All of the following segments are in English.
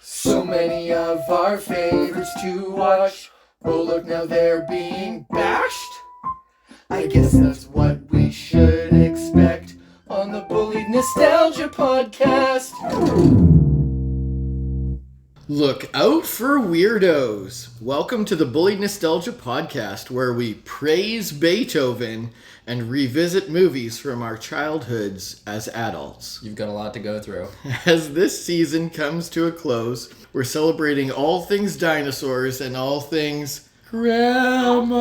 So many of our favorites to watch. Oh look, now they're being bashed. I guess that's what we should expect on the Bullied Nostalgia Podcast. Look out for weirdos. Welcome to the Bullied Nostalgia Podcast, where we praise Beethoven and revisit movies from our childhoods as adults. You've got a lot to go through. As this season comes to a close, we're celebrating all things dinosaurs and all things Grandma.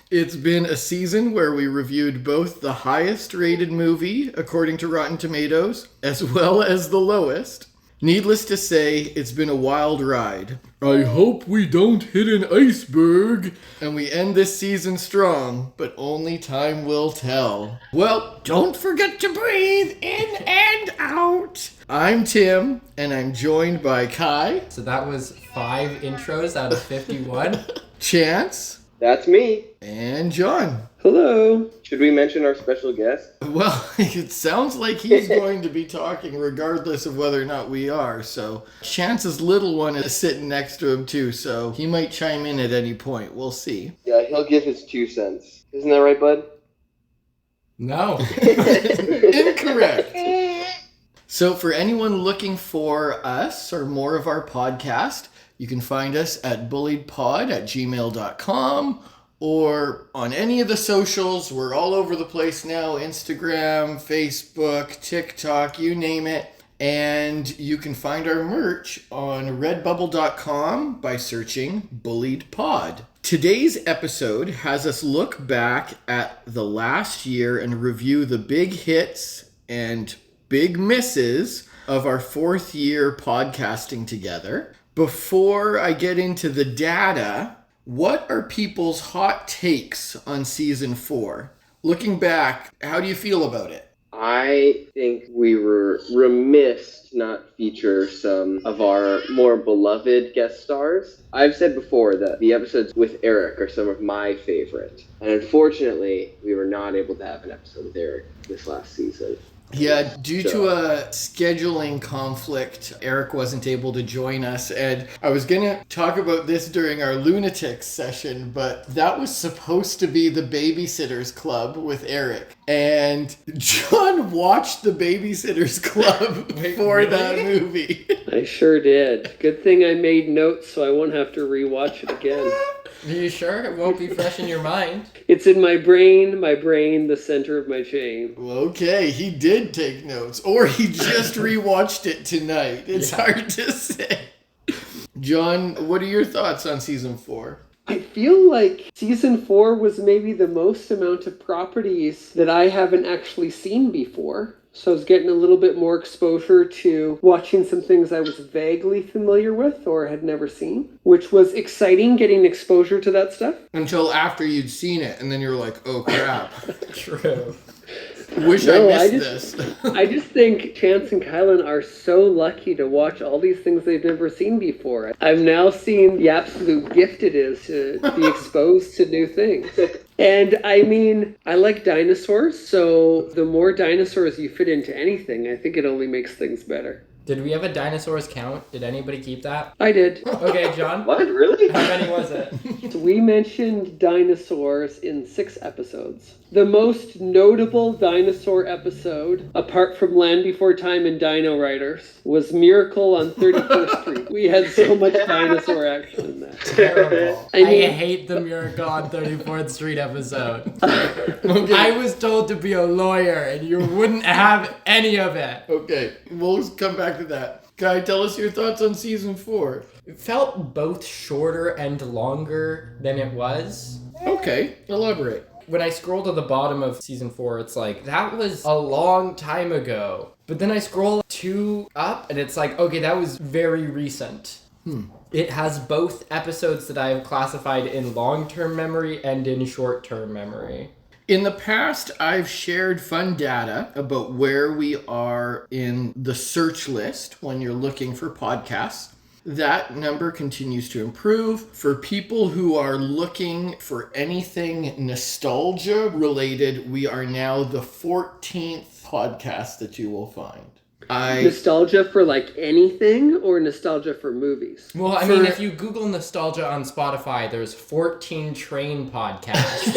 It's been a season where we reviewed both the highest rated movie, according to Rotten Tomatoes, as well as the lowest. Needless to say, it's been a wild ride. I hope we don't hit an iceberg. And we end this season strong, but only time will tell. Well, don't forget to breathe in and out. I'm Tim, and I'm joined by Kai. So that was 5 intros out of 51. Chance. That's me. And John. Hello. Should we mention our special guest? Well, it sounds like he's going to be talking regardless of whether or not we are. So Chance's little one is sitting next to him too, so he might chime in at any point. We'll see. Yeah, he'll give his 2 cents. Isn't that right, bud? No. Incorrect. So for anyone looking for us or more of our podcast, you can find us at bulliedpod@gmail.com or on any of the socials. We're all over the place now. Instagram, Facebook, TikTok, you name it. And you can find our merch on redbubble.com by searching Bullied Pod. Today's episode has us look back at the last year and review the big hits and big misses of our 4th year podcasting together. Before I get into the data, what are people's hot takes on season 4? Looking back, how do you feel about it? I think we were remiss to not feature some of our more beloved guest stars. I've said before that the episodes with Eric are some of my favorite. And unfortunately, we were not able to have an episode with Eric this last season. Yeah, due to a scheduling conflict, Eric wasn't able to join us, and I was going to talk about this during our Lunatics session, but that was supposed to be the Babysitters Club with Eric, and John watched the Babysitters Club for that movie. I sure did. Good thing I made notes so I won't have to rewatch it again. Are you sure it won't be fresh in your mind? It's in my brain, the center of my chain. Well, okay, he did take notes, or he just rewatched it tonight. It's hard to say. John, what are your thoughts on season 4? I feel like season 4 was maybe the most amount of properties that I haven't actually seen before. So I was getting a little bit more exposure to watching some things I was vaguely familiar with or had never seen, which was exciting, getting exposure to that stuff. Until after you'd seen it, and then you're like, oh crap. True. Wish I missed this. I just think Chance and Kylan are so lucky to watch all these things they've never seen before. I've now seen the absolute gift it is to be exposed to new things. And I mean, I like dinosaurs, so the more dinosaurs you fit into anything, I think it only makes things better. Did we have a dinosaurs count? Did anybody keep that? I did. Okay, John. What? Really? How many was it? So we mentioned dinosaurs in 6 episodes. The most notable dinosaur episode, apart from Land Before Time and Dino Riders, was Miracle on 31st Street. We had so much dinosaur action in that. Terrible. I mean- I hate the Miracle on 34th Street episode. I was told to be a lawyer, and you wouldn't have any of it. Okay, we'll come back to that. Guy, tell us your thoughts on season 4. It felt both shorter and longer than it was. Okay, elaborate. When I scroll to the bottom of season 4, it's like, that was a long time ago. But then I scroll 2 up, and it's like, okay, that was very recent. It has both episodes that I have classified in long-term memory and in short-term memory. In the past, I've shared fun data about where we are in the search list when you're looking for podcasts. That number continues to improve. For people who are looking for anything nostalgia related, we are now the 14th podcast that you will find. Nostalgia for like anything or nostalgia for movies? Well, I mean, if you Google nostalgia on Spotify, there's 14 train podcasts.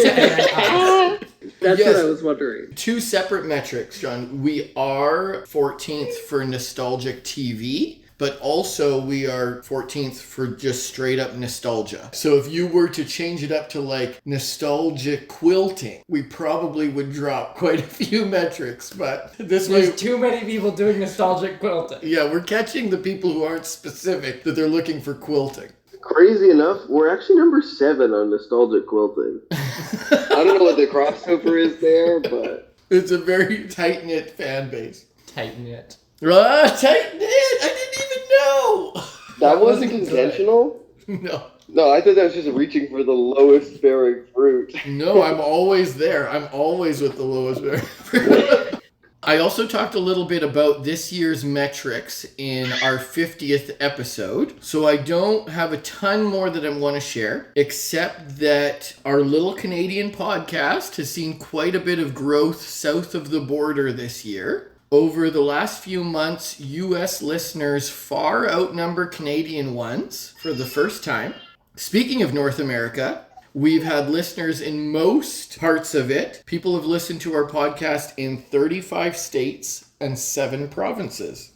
That's Yes. what I was wondering. 2 separate metrics, John. We are 14th for nostalgic TV, but also we are 14th for just straight up nostalgia. So if you were to change it up to like nostalgic quilting, we probably would drop quite a few metrics, but this way... There's too many people doing nostalgic quilting. Yeah, we're catching the people who aren't specific that they're looking for quilting. Crazy enough, we're actually number 7 on nostalgic quilting. I don't know what the crossover is there, but It's a very tight-knit fan base. Tighten it. Tight-knit! I didn't even know! that wasn't wasn't intentional. No. No, I thought that was just reaching for the lowest bearing fruit. No, I'm always there. I'm always with the lowest bearing. I also talked a little bit about this year's metrics in our 50th episode. So I don't have a ton more that I want to share, except that our little Canadian podcast has seen quite a bit of growth south of the border this year. Over the last few months, US listeners far outnumber Canadian ones for the first time. Speaking of North America, we've had listeners in most parts of it. People have listened to our podcast in 35 states and 7 provinces.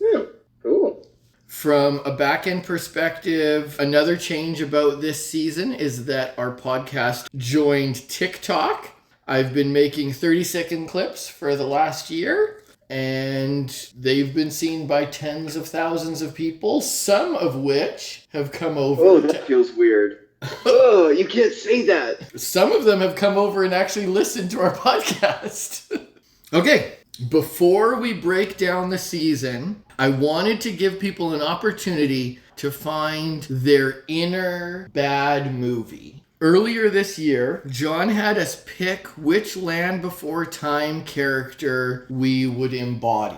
Cool. From a back-end perspective, another change about this season is that our podcast joined TikTok. I've been making 30-second clips for the last year, and they've been seen by tens of thousands of people, some of which have come over. Oh, that feels weird. Oh, you can't say that. Some of them have come over and actually listened to our podcast. Okay, before we break down the season, I wanted to give people an opportunity to find their inner bad movie. Earlier this year, John had us pick which Land Before Time character we would embody.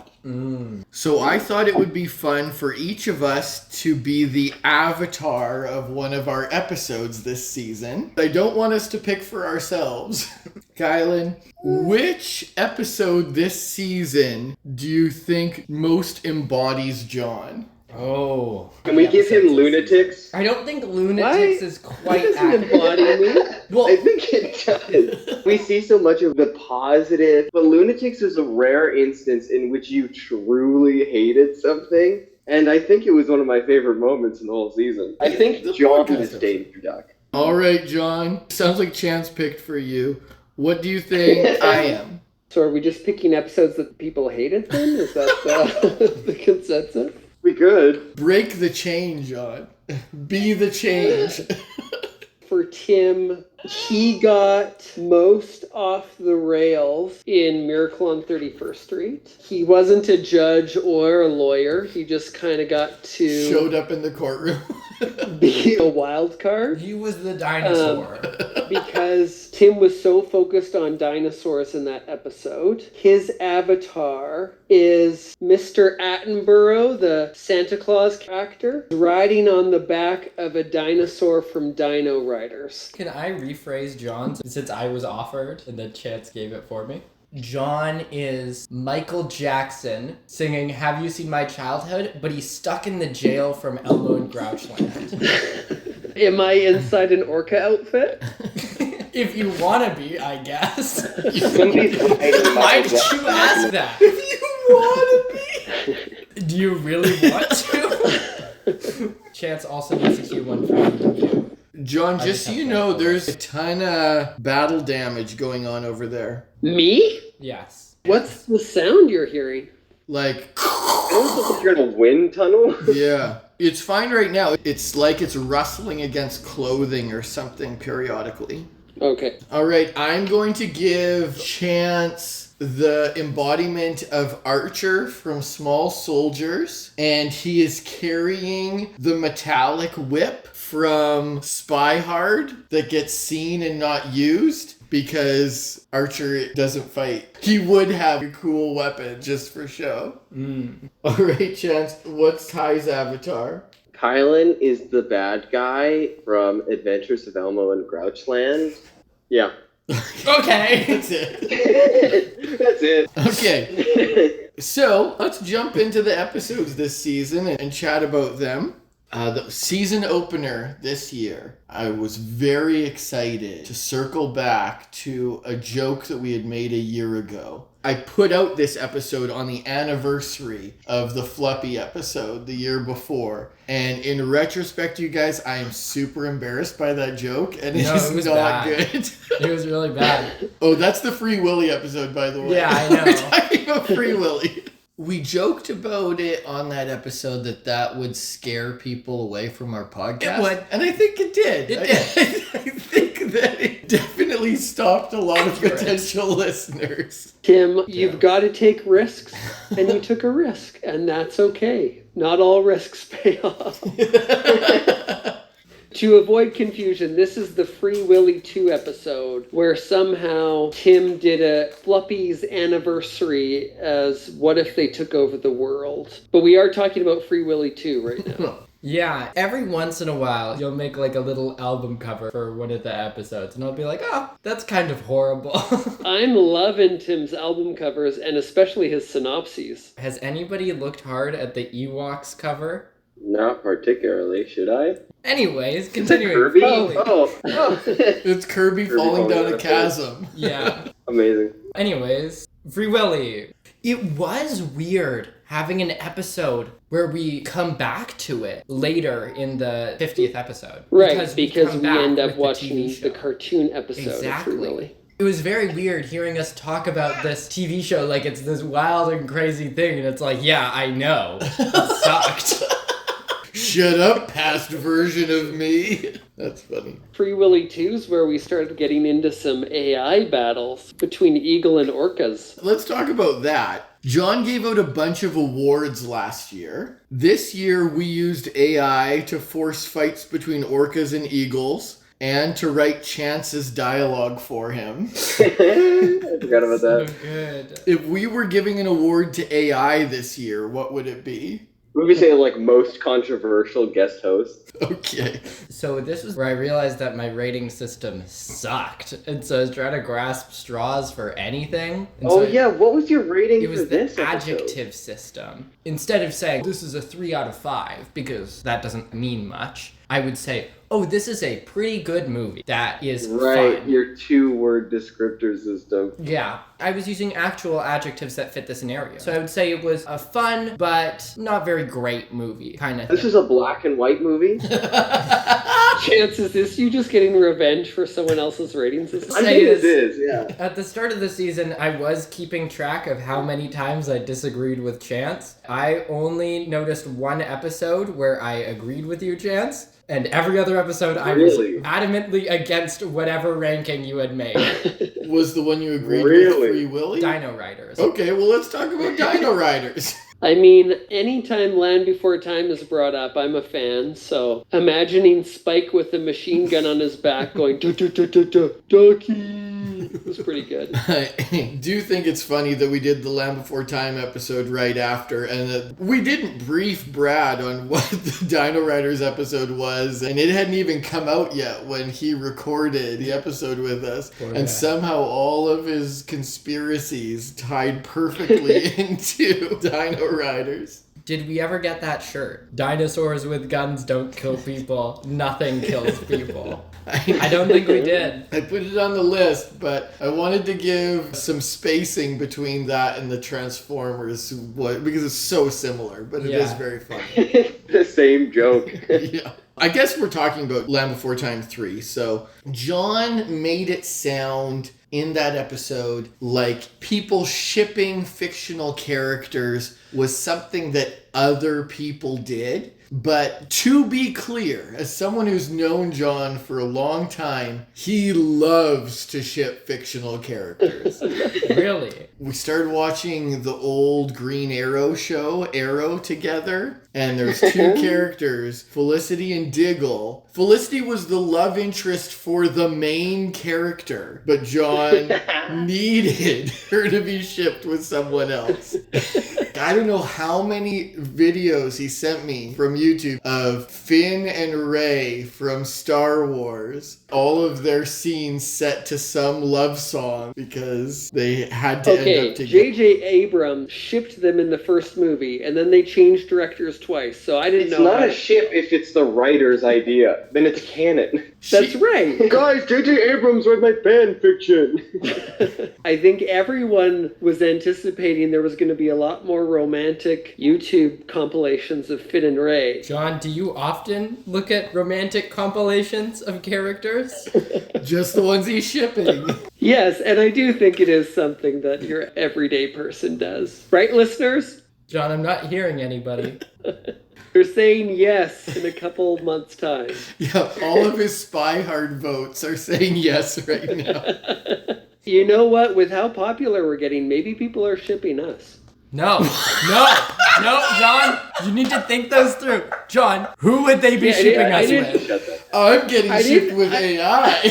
So I thought it would be fun for each of us to be the avatar of one of our episodes this season. I don't want us to pick for ourselves. Kylan, which episode this season do you think most embodies John? Oh. Can we give him lunatics? I don't think lunatics is quite accurate. embody me. Well, I think it does. We see so much of the positive, but lunatics is a rare instance in which you truly hated something. And I think it was one of my favorite moments in the whole season. I think The John podcast is Danger Duck. All right, John. Sounds like Chance picked for you. What do you think I am? So are we just picking episodes that people hated then? Is that the consensus? We could. Break the chain, John. Be the change. For Tim, he got most off the rails in Miracle on 31st Street. He wasn't a judge or a lawyer. He just kind of got to Showed up in the courtroom. be a wild card. he was the dinosaur. Because Tim was so focused on dinosaurs in that episode. His avatar is Mr. Attenborough, the Santa Claus actor, riding on the back of a dinosaur from Dino Riders. Can I rephrase John's since I was offered and then Chance gave it for me? John is Michael Jackson singing Have You Seen My Childhood? But he's stuck in the jail from Elmo and Grouchland. Am I inside an orca outfit? If you want to be, I guess. Somebody's hiding Why behind did you ask that? If you want to be. Do you really want to? Chance also needs to cue one for you. John, I just so just you have know, that. there's a ton of battle damage going on over there. Me? Yes. What's the sound you're hearing? Like, It almost looks like you're in a wind tunnel. yeah. It's fine right now. It's like it's rustling against clothing or something periodically. Okay. All right, I'm going to give Chance the embodiment of Archer from Small Soldiers, and he is carrying the metallic whip from Spy Hard that gets seen and not used because Archer doesn't fight. He would have a cool weapon just for show. All right, Chance, what's Ty's avatar? Kylan is the bad guy from Adventures of Elmo and Grouchland. Yeah. Okay. That's it. That's it. Okay. So let's jump into the episodes this season and chat about them. The season opener this year, I was very excited to circle back to a joke that we had made a year ago. I put out this episode on the anniversary of the Fluppy episode the year before. And in retrospect, you guys, I am super embarrassed by that joke. And it was not good. It was really bad. Oh, that's the Free Willy episode, by the way. Yeah, I know. We're talking about Free Willy. We joked about it on that episode that would scare people away from our podcast. It would. And I think it did. It did. I think that it definitely stopped a lot of potential listeners. Tim, you've got to take risks, and you took a risk, and that's okay. Not all risks pay off. To avoid confusion, this is the Free Willy 2 episode where somehow Tim did a Fluppy's anniversary as what if they took over the world. But we are talking about Free Willy 2 right now. Yeah, every once in a while, you'll make like a little album cover for one of the episodes, and I'll be like, oh, that's kind of horrible. I'm loving Tim's album covers, and especially his synopses. Has anybody looked hard at the Ewoks cover? Not particularly, should I? Anyways, Is it continuing. Kirby? Holy- Oh. It's Kirby falling down a chasm. Yeah. Amazing. Anyways, Free Willy. It was weird having an episode where we come back to it later in the 50th episode. Right, because come we back end up with watching TV show. the cartoon episode of Free Exactly. Willy. It was very weird hearing us talk about this TV show like it's this wild and crazy thing, and it's like, yeah, I know. It sucked. Shut up, past version of me. That's funny. Free Willy 2 is where we started getting into some AI battles between eagle and orcas. Let's talk about that. John gave out a bunch of awards last year. This year we used AI to force fights between orcas and eagles and to write Chance's dialogue for him. I forgot about So that. good. If we were giving an award to AI this year, what would it be? Would we say like most controversial guest host? Okay. So this was where I realized that my rating system sucked. And so I was trying to grasp straws for anything. And Oh so yeah, what was your rating It for was this the episode? adjective system. Instead of saying, this is a 3 out of 5, because that doesn't mean much, I would say, oh, this is a pretty good movie. That is Right, fun. your 2-word descriptor system. Yeah, I was using actual adjectives that fit the scenario. So I would say it was a fun, but not very great movie, kind of This is a black and white movie? Chance, is this you just getting revenge for someone else's rating system? I Say think is- it is, yeah. At the start of the season, I was keeping track of how many times I disagreed with Chance. I only noticed one episode where I agreed with you, Chance, and every other episode I Really? was adamantly against whatever ranking you had made. Was the one you agreed Really? with Free Willy? Dino Riders. Okay, well let's talk about Dino Riders. I mean, anytime Land Before Time is brought up, I'm a fan, so imagining Spike with a machine gun on his back going, Ducky! It was pretty good. I do think it's funny that we did the Land Before Time episode right after, and that we didn't brief Brad on what the Dino Riders episode was, and it hadn't even come out yet when he recorded the episode with us. Poor And guy. somehow all of his conspiracies tied perfectly into Dino Riders. Did we ever get that shirt? Dinosaurs with guns don't kill people. Nothing kills people. I don't think we did. I put it on the list, but I wanted to give some spacing between that and the Transformers because it's so similar, but it is Yeah. very funny. The same joke. Yeah. I guess we're talking about Land Before Time 3. So John made it sound in that episode like people shipping fictional characters was something that other people did. But to be clear, as someone who's known John for a long time, he loves to ship fictional characters. Really? We started watching the old Green Arrow show, Arrow, together. And there's two characters, Felicity and Diggle. Felicity was the love interest for the main character, but John needed her to be shipped with someone else. I don't know how many videos he sent me from YouTube of Finn and Rey from Star Wars. All of their scenes set to some love song because they had to end up together. J.J. Abrams shipped them in the first movie, and then they changed directors twice, so I didn't know. It's not a ship if it's the writer's idea. Then it's canon. That's right. Guys, J.J. Abrams read my fan fiction. I think everyone was anticipating there was going to be a lot more romantic YouTube compilations of Finn and Rey. John, do you often look at romantic compilations of characters? Just the ones he's shipping. Yes, and I do think it is something that your everyday person does. Right, listeners? John, I'm not hearing anybody. They're saying yes in a couple months' time. Yeah, all of his Spy Hard votes are saying yes right now. You know what? With how popular we're getting, maybe people are shipping us. No, John, you need to think those through. John, who would they be shipping us with? I'm getting shipped with AI.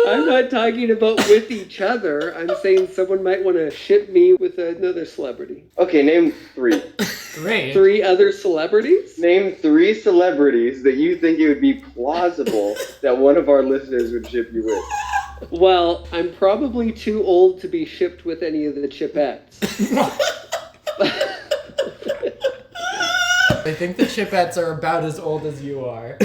I'm not talking about with each other. I'm saying someone might want to ship me with another celebrity. Okay, name 3. 3? 3 other celebrities? Name 3 celebrities that you think it would be plausible that one of our listeners would ship you with. Well, I'm probably too old to be shipped with any of the Chipettes. I think the Chipettes are about as old as you are.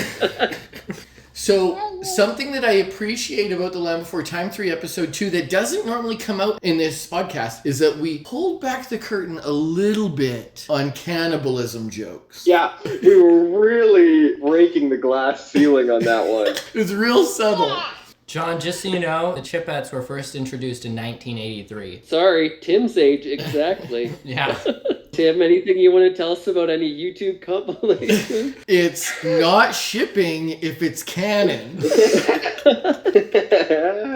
So, something that I appreciate about the Land Before Time 3 episode 2 that doesn't normally come out in this podcast is that we pulled back the curtain a little bit on cannibalism jokes. Yeah, we were really breaking the glass ceiling on that one. It was real subtle. John, just so you know, the Chipettes were first introduced in 1983. Sorry, Tim's age exactly. Yeah. Tim, anything you want to tell us about any YouTube compilation? It's not shipping if it's canon.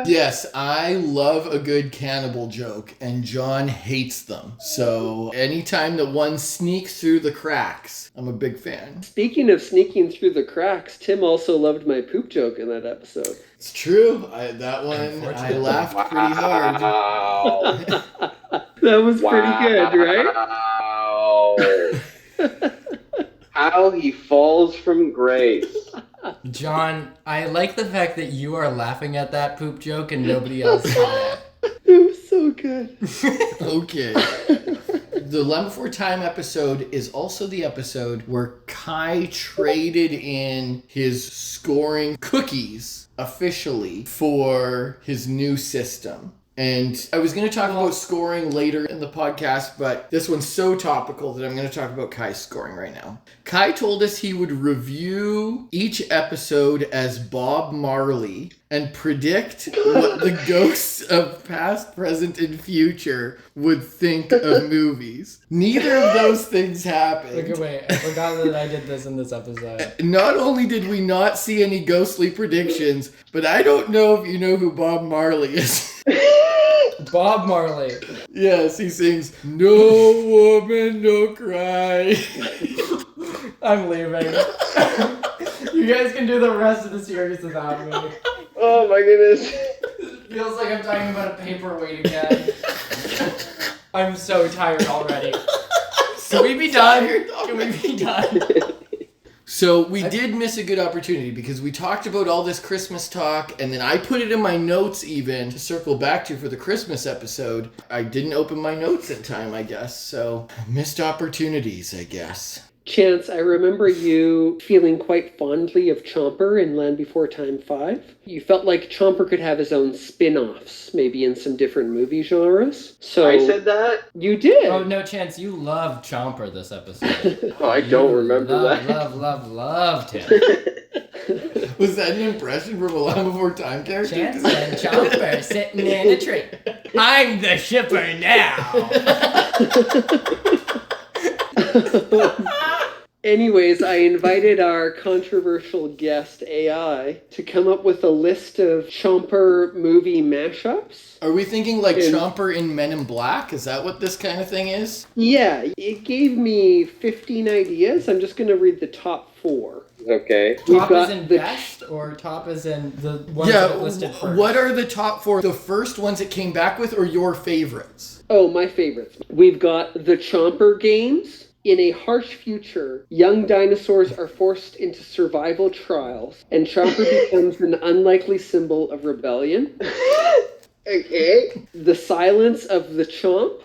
Yes, I love a good cannibal joke, and John hates them. So anytime that one sneaks through the cracks, I'm a big fan. Speaking of sneaking through the cracks, Tim also loved my poop joke in that episode. It's true. That one, I laughed pretty hard. Wow. That was pretty good, right? How he falls from grace. John, I like the fact that you are laughing at that poop joke and nobody else saw it. It was so good. Okay. The Land Before Time episode is also the episode where Kai traded in his scoring cookies officially for his new system. And I was going to talk about scoring later in the podcast, but this one's so topical that I'm going to talk about Kai's scoring right now. Kai told us he would review each episode as Bob Marley and predict what the ghosts of past, present, and future would think of movies. Neither of those things happened. Okay, wait, I forgot that I did this in this episode. Not only did we not see any ghostly predictions, but I don't know if you know who Bob Marley is. Bob Marley. Yes, he sings, "No woman, no cry." I'm leaving. You guys can do the rest of the series without me. Oh my goodness. Feels like I'm talking about a paperweight again. I'm so tired already. Can we be done? Can we be done? So we did miss a good opportunity because we talked about all this Christmas talk, and then I put it in my notes even to circle back to for the Christmas episode. I didn't open my notes in time, I guess, so missed opportunities, I guess. Chance, I remember you feeling quite fondly of Chomper in Land Before Time 5. You felt like Chomper could have his own spin-offs, maybe in some different movie genres. So I said that? You did. Oh, no, Chance, you loved Chomper this episode. Oh, I don't remember that. Loved him. Was that an impression from a Land Before Time character? Chance and Chomper sitting in a tree. I'm the shipper now. Anyways, I invited our controversial guest, AI, to come up with a list of Chomper movie mashups. Are we thinking like Chomper in Men in Black? Is that what this kind of thing is? Yeah, it gave me 15 ideas. I'm just going to read the top 4. Okay. Top got as in the- best, or top as in the ones that are listed first? What are the top 4? The first ones it came back with, or your favorites? Oh, my favorites. We've got the Chomper games. In a harsh future, young dinosaurs are forced into survival trials, and Chomper becomes an unlikely symbol of rebellion. Okay. The Silence of the Chomp.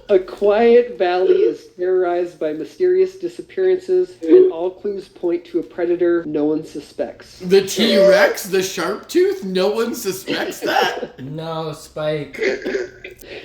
A quiet valley is terrorized by mysterious disappearances, and all clues point to a predator no one suspects. The T-Rex, the sharp tooth, no one suspects that? No, Spike.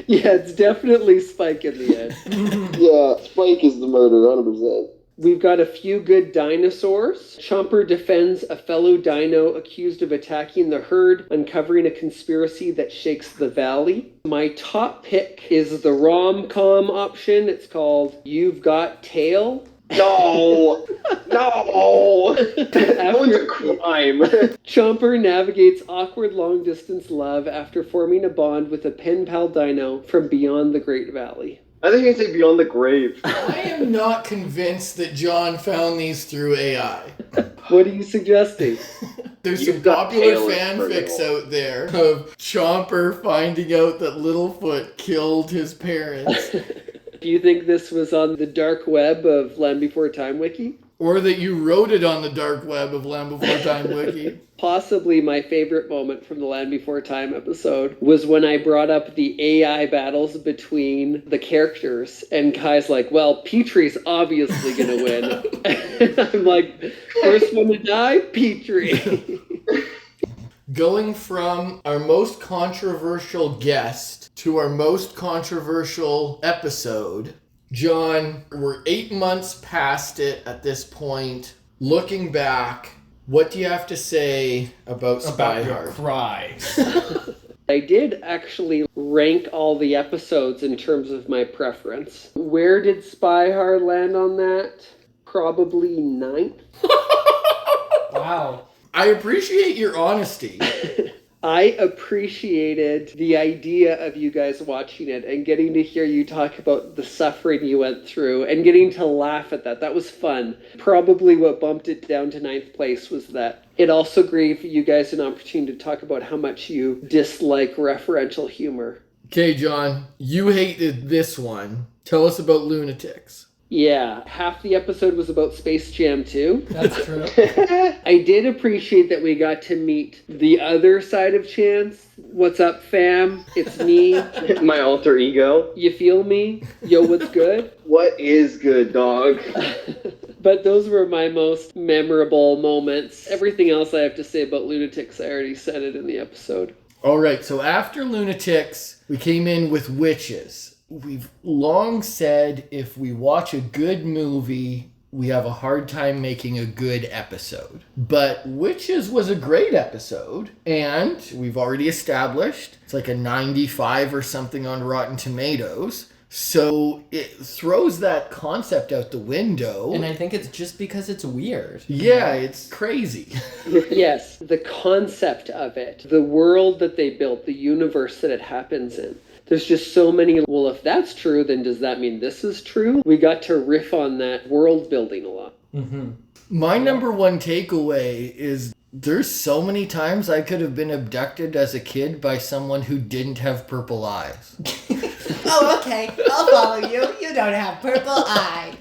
Yeah, it's definitely Spike in the end. Yeah, Spike is the murder, 100%. We've got a few good dinosaurs. Chomper defends a fellow dino accused of attacking the herd, uncovering a conspiracy that shakes the valley. My top pick is the rom-com option. It's called You've Got Tail. No! No! That one's a crime. Chomper navigates awkward long-distance love after forming a bond with a pen pal dino from beyond the Great Valley. I think you say Beyond the Grave. I am not convinced that John found these through AI. What are you suggesting? There's You've some got popular Tail is fanfics brutal. out there of Chomper finding out that Littlefoot killed his parents. Do you think this was on the dark web of Land Before Time Wiki? Or that you wrote it on the dark web of Land Before Time Wiki. Possibly my favorite moment from the Land Before Time episode was when I brought up the AI battles between the characters, and Kai's like, well, Petrie's obviously gonna win. And I'm like, first one to die, Petrie. Going from our most controversial guest to our most controversial episode, John, we're 8 months past it at this point. Looking back, what do you have to say about Spy About your Hard? cries. I did actually rank all the episodes in terms of my preference. Where did Spy Hard land on that? Probably 9th. Wow. I appreciate your honesty. I appreciated the idea of you guys watching it and getting to hear you talk about the suffering you went through and getting to laugh at that. That was fun. Probably what bumped it down to 9th place was that it also gave you guys an opportunity to talk about how much you dislike referential humor. Okay, John, you hated this one. Tell us about Lunatics. Yeah, half the episode was about Space Jam 2. That's true. I did appreciate that we got to meet the other side of Chance. What's up, fam? It's me. My alter ego. You feel me? Yo, what's good? What is good, dog? But those were my most memorable moments. Everything else I have to say about Lunatics, I already said it in the episode. All right, so after Lunatics, we came in with Witches. We've long said if we watch a good movie, we have a hard time making a good episode. But Witches was a great episode, and we've already established it's like a 95 or something on Rotten Tomatoes. So it throws that concept out the window. And I think it's just because it's weird. Yeah, it's crazy. Yes, the concept of it, the world that they built, the universe that it happens in. There's just so many, well, if that's true, then does that mean this is true? We got to riff on that world building a lot. Mm-hmm. My number one takeaway is there's so many times I could have been abducted as a kid by someone who didn't have purple eyes. Oh, okay. I'll follow you. You don't have purple eyes.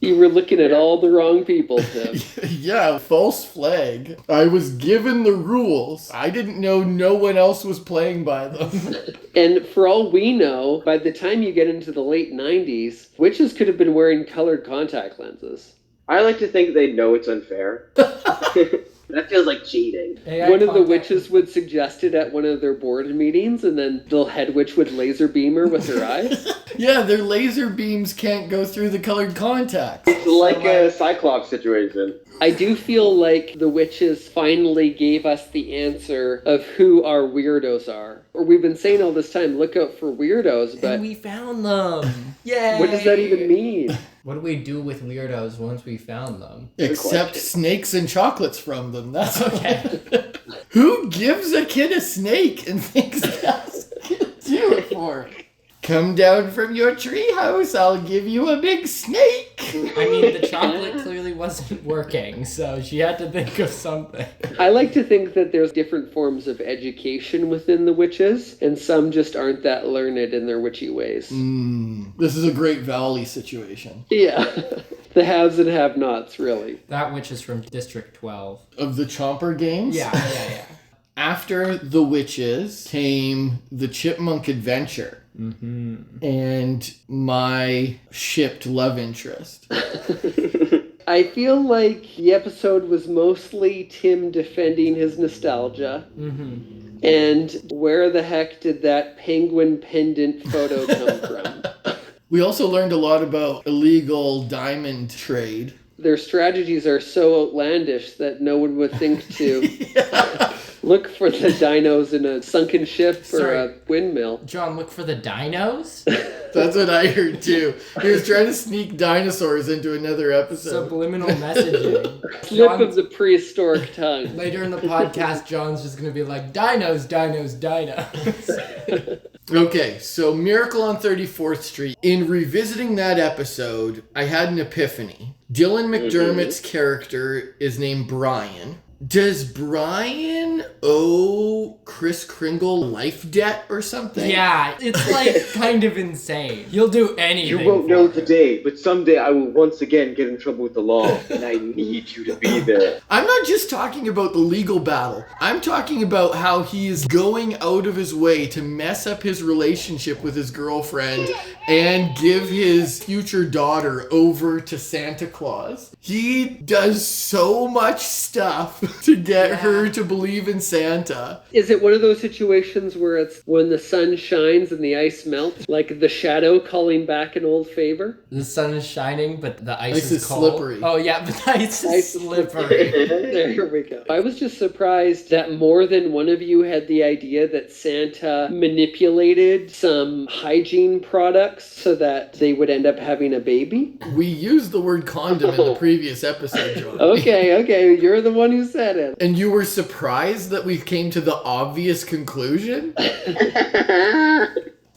You were looking at all the wrong people, Tim. Yeah, false flag. I was given the rules. I didn't know no one else was playing by them. And for all we know, by the time you get into the late 90s, witches could have been wearing colored contact lenses. I like to think they know it's unfair. That feels like cheating. AI One of the contact- witches would suggest it at one of their board meetings, and then the head witch would laser beam her with her eyes. Yeah, their laser beams can't go through the colored contacts. It's like a Cyclops situation. I do feel like the witches finally gave us the answer of who our weirdos are. Or we've been saying all this time, look out for weirdos, but And we found them. Yay! what does that even mean? What do we do with weirdos once we found them? Except question. snakes and chocolates from them. That's Okay. Who gives a kid a snake and thinks that's gonna do it for him? Come down from your treehouse, I'll give you a big snake. I mean, the chocolate clearly wasn't working, so she had to think of something. I like to think that there's different forms of education within the witches, and some just aren't that learned in their witchy ways. This is a Great Valley situation. Yeah. The haves and have-nots, really. That witch is from District 12. Of the Chomper games? Yeah. After the witches came the Chipmunk Adventure. And my shipped love interest. I feel like the episode was mostly Tim defending his nostalgia. And where the heck did that penguin pendant photo come from? We also learned a lot about illegal diamond trade. Their strategies are so outlandish that no one would think to look for the dinos in a sunken ship or a windmill. John, look for the dinos? That's what I heard too. He was trying to sneak dinosaurs into another episode. Subliminal messaging. Slip of the prehistoric tongue. Later in the podcast, John's just going to be like, dinos, dinos, dinos. Okay, so Miracle on 34th Street. In revisiting that episode, I had an epiphany. Dylan McDermott's character is named Brian. Does Brian owe Kris Kringle life debt or something? Yeah, it's like kind of insane. He'll do anything. You won't know today, but someday I will once again get in trouble with the law, and I need you to be there. I'm not just talking about the legal battle. I'm talking about how he is going out of his way to mess up his relationship with his girlfriend and give his future daughter over to Santa Claus. He does so much stuff to get her to believe in Santa. Is it one of those situations where it's when the sun shines and the ice melts, like the shadow calling back an old favor? The sun is shining, but the ice is cold. Slippery. Oh, yeah, but the ice is slippery. There we go. I was just surprised that more than one of you had the idea that Santa manipulated some hygiene products so that they would end up having a baby. We used the word condom in the previous episode, John. Okay, you're the one who said it. And you were surprised that we came to the obvious conclusion? Yeah,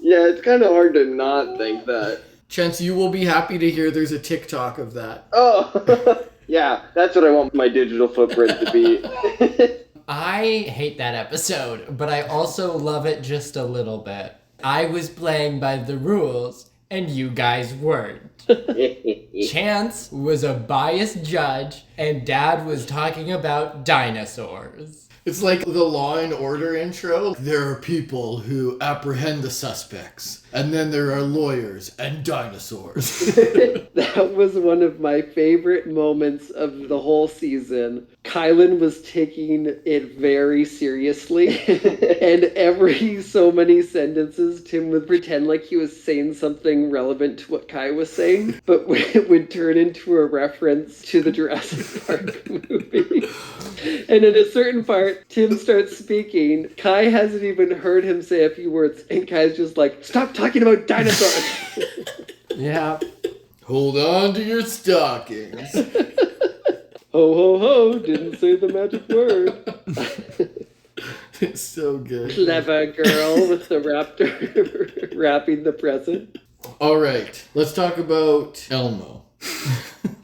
it's kind of hard to not think that. Chance, you will be happy to hear there's a TikTok of that. Oh, yeah, that's what I want my digital footprint to be. I hate that episode, but I also love it just a little bit. I was playing by the rules, and you guys weren't. Chance was a biased judge, and Dad was talking about dinosaurs. It's like the Law and Order intro. There are people who apprehend the suspects, and then there are lawyers and dinosaurs. That was one of my favorite moments of the whole season. Kylan was taking it very seriously, and every so many sentences, Tim would pretend like he was saying something relevant to what Kai was saying, but it would turn into a reference to the Jurassic Park movie. And in a certain part, Tim starts speaking. Kai hasn't even heard him say a few words, and Kai's just like, "Stop talking about dinosaurs!" Yeah. Hold on to your stockings. Ho, ho, ho, didn't say the magic word. It's so good. Clever girl with the raptor wrapping the present. All right, let's talk about Elmo.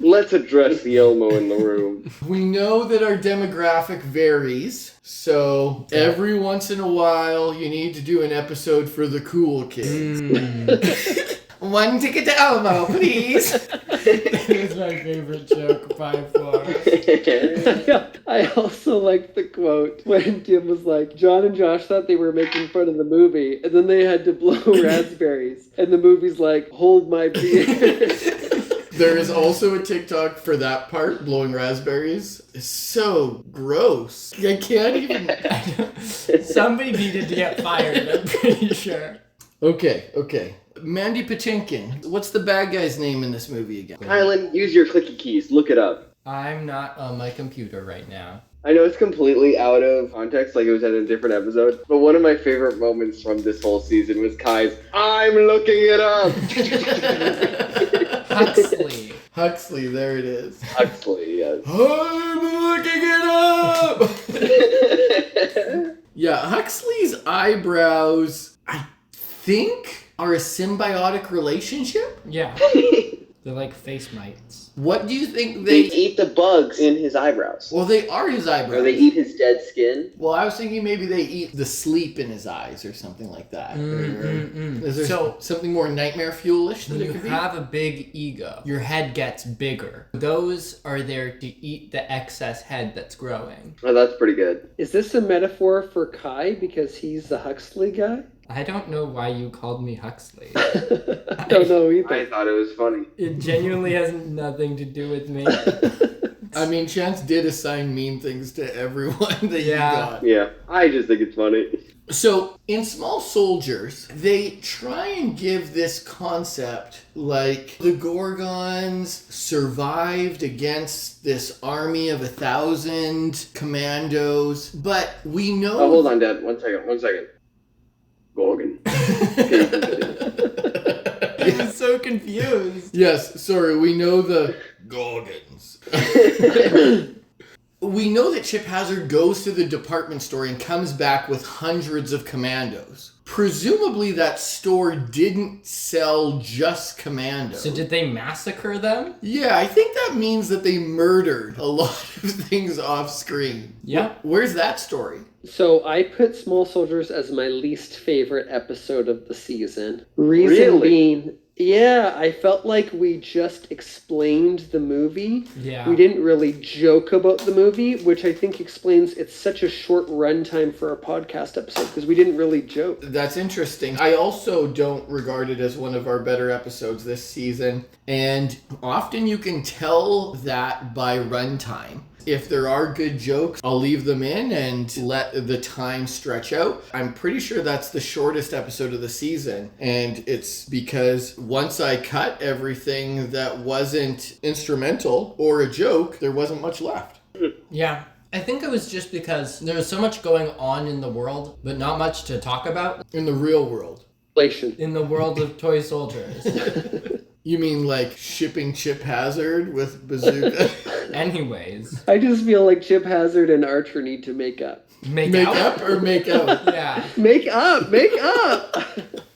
Let's address the Elmo in the room. We know that our demographic varies, so every once in a while you need to do an episode for the cool kids. One ticket to Elmo, please. It's my favorite joke by far. I also like the quote when Tim was like, John and Josh thought they were making fun of the movie, and then they had to blow raspberries. And the movie's like, hold my beer. There is also a TikTok for that part, blowing raspberries. It's so gross. I can't even... Somebody needed to get fired, I'm pretty sure. Okay. Mandy Patinkin. What's the bad guy's name in this movie again? Kylan, use your clicky keys. Look it up. I'm not on my computer right now. I know it's completely out of context, like it was in a different episode, but one of my favorite moments from this whole season was Kai's, "I'm looking it up!" Huxley, there it is. Huxley, yes. I'm looking it up! Yeah, Huxley's eyebrows, I think are a symbiotic relationship? Yeah. They're like face mites. What do you think They they... eat the bugs in his eyebrows. Well, they are his eyebrows. Or they eat his dead skin. Well, I was thinking maybe they eat the sleep in his eyes or something like that. Is there So- something more nightmare fuelish that When it you could be? have a big ego, your head gets bigger. Those are there to eat the excess head that's growing. Oh, that's pretty good. Is this a metaphor for Kai because he's the Huxley guy? I don't know why you called me Huxley. I don't know I either. thought it was funny. It genuinely has nothing to do with me. I mean, Chance did assign mean things to everyone that you Yeah. got. Yeah, I just think it's funny. So, in Small Soldiers, they try and give this concept like the Gorgons survived against this army of 1,000 commandos, but we know... Oh, hold on, Dad. One second. Gorgon. I was so confused. Yes, sorry, we know the Gorgons. We know that Chip Hazard goes to the department store and comes back with hundreds of commandos. Presumably that store didn't sell just commandos. So did they massacre them? Yeah, I think that means that they murdered a lot of things off screen. Yeah. Where's that story? So I put Small Soldiers as my least favorite episode of the season. Reason Really? being, yeah, I felt like we just explained the movie. Yeah. We didn't really joke about the movie, which I think explains it's such a short runtime for a podcast episode because we didn't really joke. That's interesting. I also don't regard it as one of our better episodes this season. And often you can tell that by runtime. If there are good jokes, I'll leave them in and let the time stretch out. I'm pretty sure that's the shortest episode of the season. And it's because once I cut everything that wasn't instrumental or a joke, there wasn't much left. Yeah. I think it was just because there was so much going on in the world, but not much to talk about In the real world. Inflation. in the world of toy soldiers. You mean like shipping Chip Hazard with Bazooka? Anyways, I just feel like Chip Hazard and Archer need to make up. make Make out? up or make out? Yeah. Make up! Make up!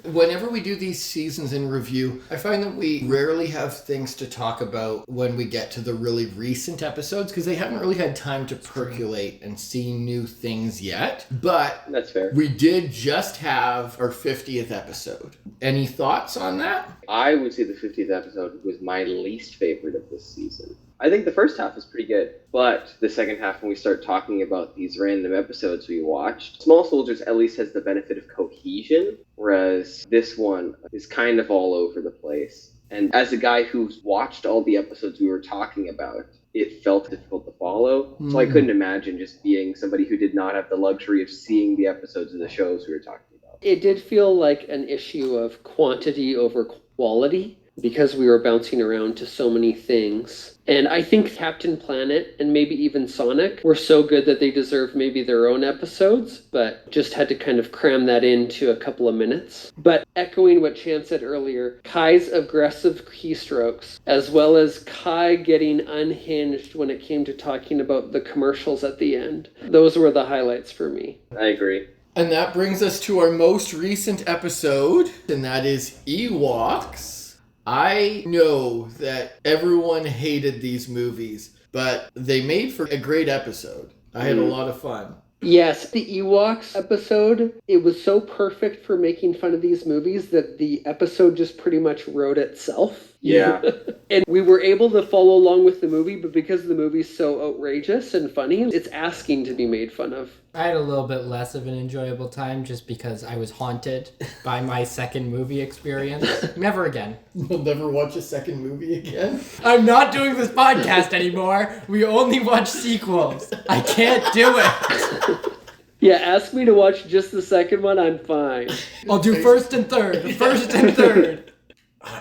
Whenever we do these seasons in review, I find that we rarely have things to talk about when we get to the really recent episodes because they haven't really had time to percolate and see new things yet. But That's fair. we did just have our 50th episode. Any thoughts on that? I would say the 50th episode was my least favorite of this season. I think the first half is pretty good, but the second half, when we start talking about these random episodes we watched, Small Soldiers at least has the benefit of cohesion, whereas this one is kind of all over the place. And as a guy who's watched all the episodes we were talking about, it felt difficult to follow. So I couldn't imagine just being somebody who did not have the luxury of seeing the episodes of the shows we were talking about. It did feel like an issue of quantity over quality because we were bouncing around to so many things. And I think Captain Planet and maybe even Sonic were so good that they deserve maybe their own episodes, but just had to kind of cram that into a couple of minutes. But echoing what Chan said earlier, Kai's aggressive keystrokes, as well as Kai getting unhinged when it came to talking about the commercials at the end, those were the highlights for me. I agree. And that brings us to our most recent episode, and that is Ewoks. I know that everyone hated these movies, but they made for a great episode. I had a lot of fun. Yes, the Ewoks episode, it was so perfect for making fun of these movies that the episode just pretty much wrote itself. Yeah. And we were able to follow along with the movie, but because the movie's so outrageous and funny, it's asking to be made fun of. I had a little bit less of an enjoyable time just because I was haunted by my second movie experience. Never again. You'll never watch a second movie again? I'm not doing this podcast anymore. We only watch sequels. I can't do it. Yeah, ask me to watch just the second one, I'm fine. I'll do first and third. First and third.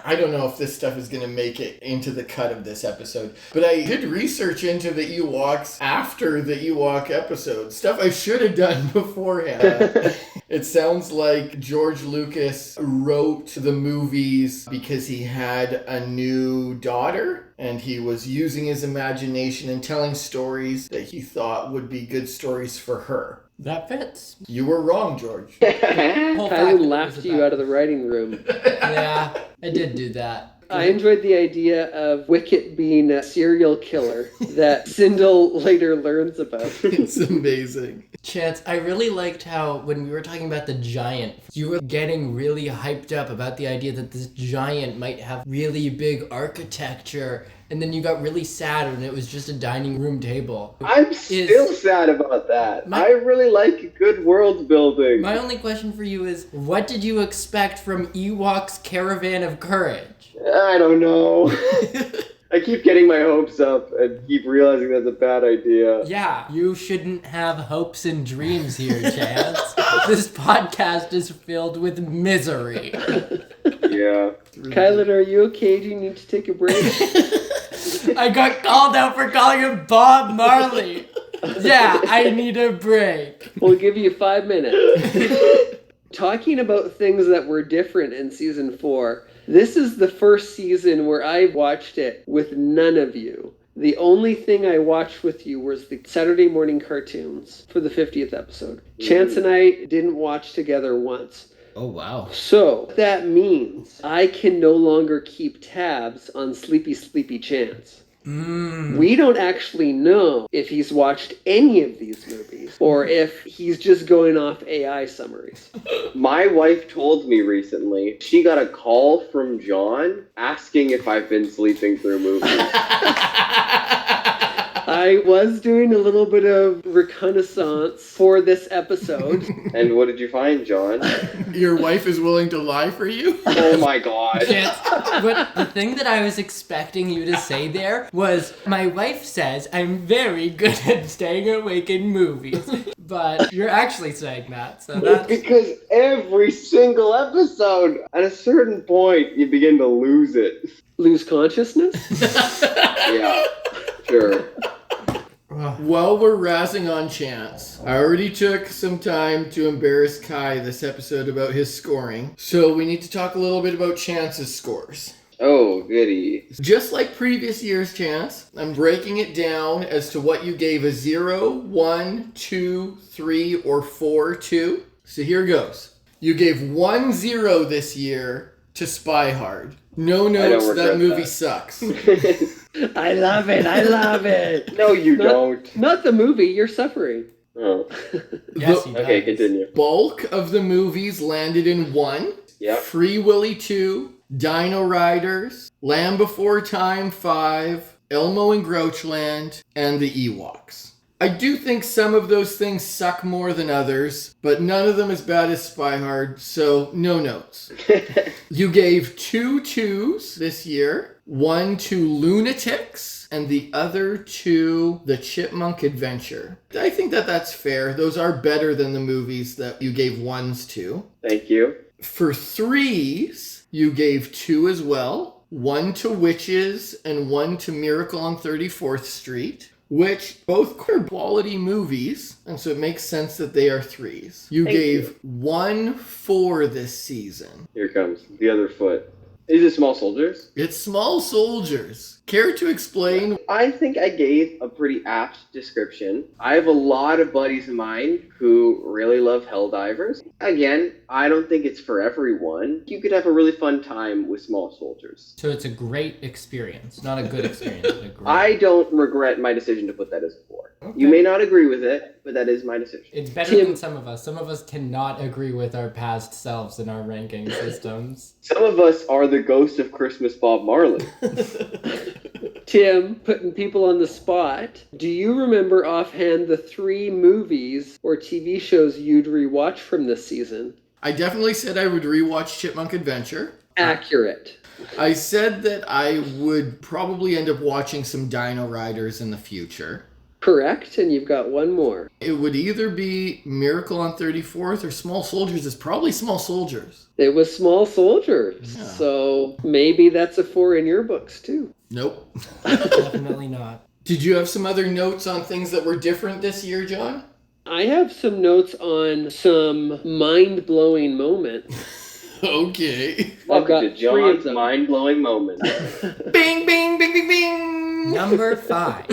I don't know if this stuff is going to make it into the cut of this episode, but I did research into the Ewoks after the Ewok episode. Stuff I should have done beforehand. It sounds like George Lucas wrote the movies because he had a new daughter and he was using his imagination and telling stories that he thought would be good stories for her. That fits. You were wrong, George. Whole fact that Kylan it laughed was you out of the writing room. Yeah, I did do that. I enjoyed the idea of Wicket being a serial killer that Sindel later learns about. It's amazing. Chance, I really liked how when we were talking about the giant, you were getting really hyped up about the idea that this giant might have really big architecture, and then you got really sad when it was just a dining room table. I'm still sad about that. My- I really like good world building. My only question for you is, what did you expect from Ewok's Caravan of Courage? I don't know. I keep getting my hopes up and keep realizing that's a bad idea. Yeah, you shouldn't have hopes and dreams here, Chance. This podcast is filled with misery. Yeah. Kylan, are you okay? Do you need to take a break? I got called out for calling him Bob Marley. Yeah, I need a break. We'll give you 5 minutes. Talking about things that were different in season 4, this is the first season where I watched it with none of you. The only thing I watched with you was the Saturday morning cartoons for the 50th episode. Chance and I didn't watch together once. Oh, wow. So that means I can no longer keep tabs on Sleepy Sleepy Chance. We don't actually know if he's watched any of these movies or if he's just going off AI summaries. My wife told me recently she got a call from John asking if I've been sleeping through movies. I was doing a little bit of reconnaissance for this episode. And what did you find, John? Your wife is willing to lie for you? Oh my god. Chance, but the thing that I was expecting you to say there was, my wife says I'm very good at staying awake in movies. But you're actually saying that, so that's... Because every single episode, at a certain point, you begin to lose it. Lose consciousness? Yeah, sure. While we're razzing on Chance, I already took some time to embarrass Kai this episode about his scoring, so we need to talk a little bit about Chance's scores. Oh, goody. Just like previous years, Chance, I'm breaking it down as to what you gave a 0, 1, 2, 3, or 4 to. So here goes. You gave 1 0 this year to Spy Hard. No notes, that movie sucks. I love it. I love it. No, you don't. Not the movie. You're suffering. Oh. Yes, he Okay, does. continue. Bulk of the movies landed in 1. Yep. Free Willy 2, Dino Riders, Land Before Time 5, Elmo and Grouchland, and the Ewoks. I do think some of those things suck more than others, but none of them as bad as Spy Hard, so no notes. You gave 2 2s this year, 1 to Lunatics, and the other to The Chipmunk Adventure. I think that that's fair. Those are better than the movies that you gave 1s to. Thank you. For 3s, you gave 2 as well. 1 to Witches and 1 to Miracle on 34th Street, which both are quality movies, and so it makes sense that they are 3s. You gave 1 4 this season. Here comes the other foot. Is it Small Soldiers? It's Small Soldiers. Care to explain? I think I gave a pretty apt description. I have a lot of buddies of mine who really love Helldivers. Again, I don't think it's for everyone. You could have a really fun time with Small Soldiers. So it's a great experience. Not a good experience, but a great... I don't regret my decision to put that as a 4. Okay. You may not agree with it, but that is my decision. It's better Tim- than some of us. Some of us cannot agree with our past selves in our ranking systems. Some of us are the ghost of Christmas Bob Marley. Tim, putting people on the spot, do you remember offhand the 3 movies or TV shows you'd rewatch from this season? I definitely said I would rewatch Chipmunk Adventure. Accurate. I said that I would probably end up watching some Dino Riders in the future. Correct, and you've got 1 more. It would either be Miracle on 34th or Small Soldiers. It's probably Small Soldiers. It was Small Soldiers, Yeah. so maybe that's a 4 in your books too. Nope. Definitely not. Did you have some other notes on things that were different this year, John? I have some notes on some mind-blowing moments. Okay. Welcome got to 3 of John's them. mind-blowing moment. Bing, bing, bing, bing, bing. Number 5.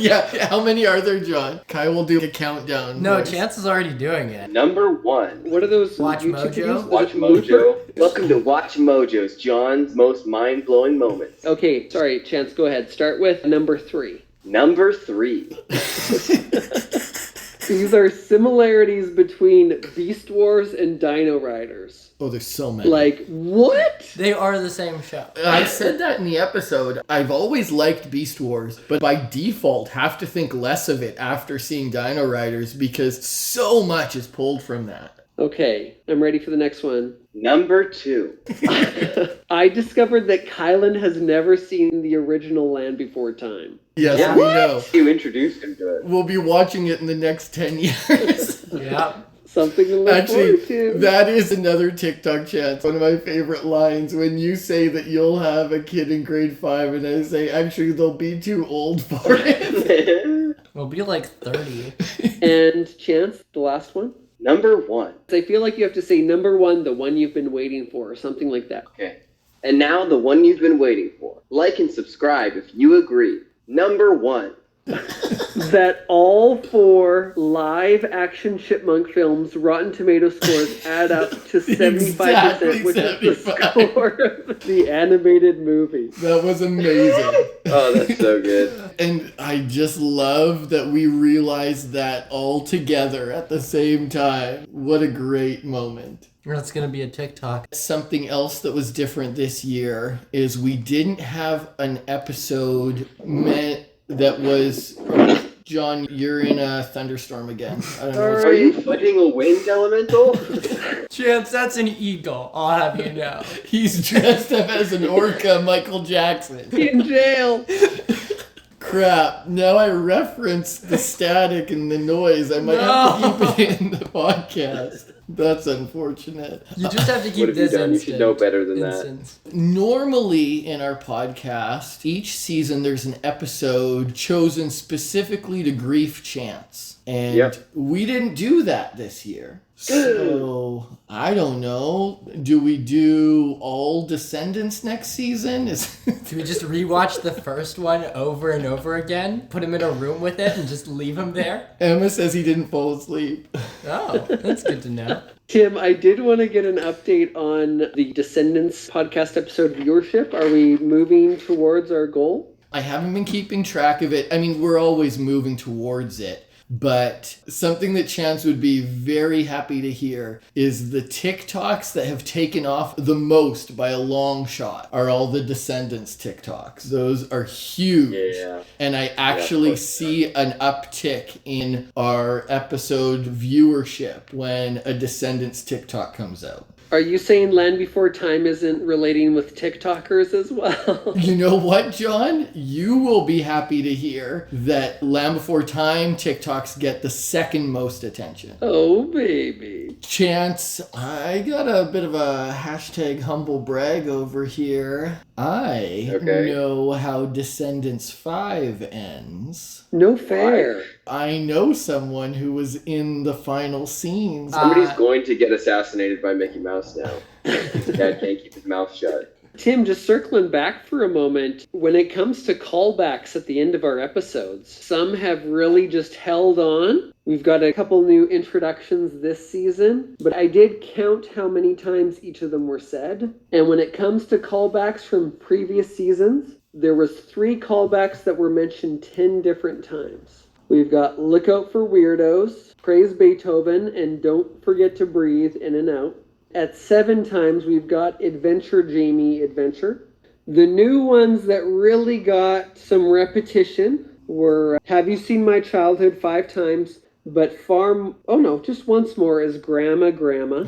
Yeah, how many are there, John? Kai will do a countdown. No, voice. Chance is already doing it. Number 1. What are those? Watch YouTube Mojo? videos? Watch Is it Looper? Mojo. Welcome to Watch Mojo's John's most mind-blowing moments. Okay, sorry, Chance, go ahead. Start with number 3. Number 3. These are similarities between Beast Wars and Dino Riders. Oh, there's so many. Like, what? They are the same show. I said that in the episode. I've always liked Beast Wars, but by default have to think less of it after seeing Dino Riders because so much is pulled from that. Okay, I'm ready for the next one. Number 2. I discovered that Kylan has never seen the original Land Before Time. Yes, Yeah. we know. You introduced him to it. We'll be watching it in the next 10 years. Yeah. Something to look Actually, forward to. that is another TikTok chance. One of my favorite lines when you say that you'll have a kid in grade 5 and I say, actually, they'll be too old for it. We'll be like 30. And Chance, the last one. Number 1. I feel like you have to say number 1, the one you've been waiting for, or something like that. Okay. And now the one you've been waiting for. Like and subscribe if you agree. Number 1. That all 4 live-action Chipmunk films' Rotten Tomato scores add up to 75%, Exactly which is the 75. score of the animated movie. That was amazing. Oh, that's so good. And I just love that we realized that all together at the same time. What a great moment. That's going to be a TikTok. Something else that was different this year is we didn't have an episode that was... John, you're in a thunderstorm again. I don't know. Are you fighting a wind elemental? Chance, that's an eagle. I'll have you know. He's dressed up as an orca, Michael Jackson. In jail. Crap. Now I referenced the static and the noise. I might have to keep it in the podcast. That's unfortunate. You just have to What keep have you this done? You instant. should know better than Instance. Normally in our podcast, each season there's an episode chosen specifically to grief chants. And Yep. we didn't do that this year. So, I don't know. Do we do all Descendants next season? Do we just rewatch the first one over and over again? Put him in a room with it and just leave him there? Emma says he didn't fall asleep. Oh, that's good to know. Tim, I did want to get an update on the Descendants podcast episode viewership. Are we moving towards our goal? I haven't been keeping track of it. I mean, we're always moving towards it. But something that Chance would be very happy to hear is the TikToks that have taken off the most by a long shot are all the Descendants TikToks. Those are huge. Yeah. And I actually course. see an uptick in our episode viewership when a Descendants TikTok comes out. Are you saying Land Before Time isn't relating with TikTokers as well? You know what, John? You will be happy to hear that Land Before Time TikToks get the second most attention. Oh, baby. Chance, I got a bit of a hashtag humble brag over here. I Okay. know how Descendants 5 ends. No fair. I know someone who was in the final scenes. Somebody's going to get assassinated by Mickey Mouse now. Dad can't keep his mouth shut. Tim, just circling back for a moment, when it comes to callbacks at the end of our episodes, some have really just held on. We've got a couple new introductions this season, but I did count how many times each of them were said. And when it comes to callbacks from previous seasons, there was 3 callbacks that were mentioned 10 different times. We've got Look Out for Weirdos, Praise Beethoven, and Don't Forget to Breathe In and Out. At 7 times, we've got Adventure Jamie Adventure. The new ones that really got some repetition were Have You Seen My Childhood 5 times, but just once more is Grandma Grandma.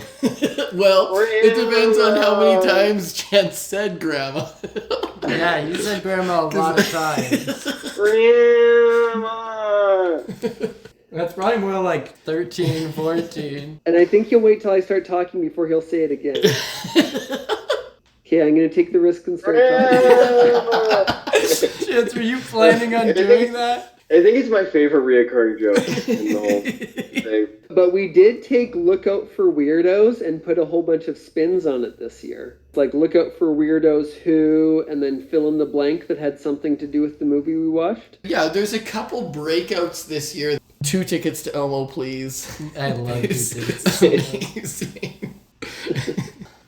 Well, it depends on how many times Chance said grandma. Yeah, you said grandma a lot of times. Grandma! That's probably more like 13, 14. And I think he'll wait till I start talking before he'll say it again. Okay, I'm going to take the risk and start talking. Chance, were you planning on doing that? I think it's my favorite reoccurring joke in the whole thing. But we did take Look Out for Weirdos and put a whole bunch of spins on it this year. Like Look Out for Weirdos Who, and then fill in the blank that had something to do with the movie we watched. Yeah, there's a couple breakouts this year. 2 tickets to Elmo, please. I love It's these. amazing.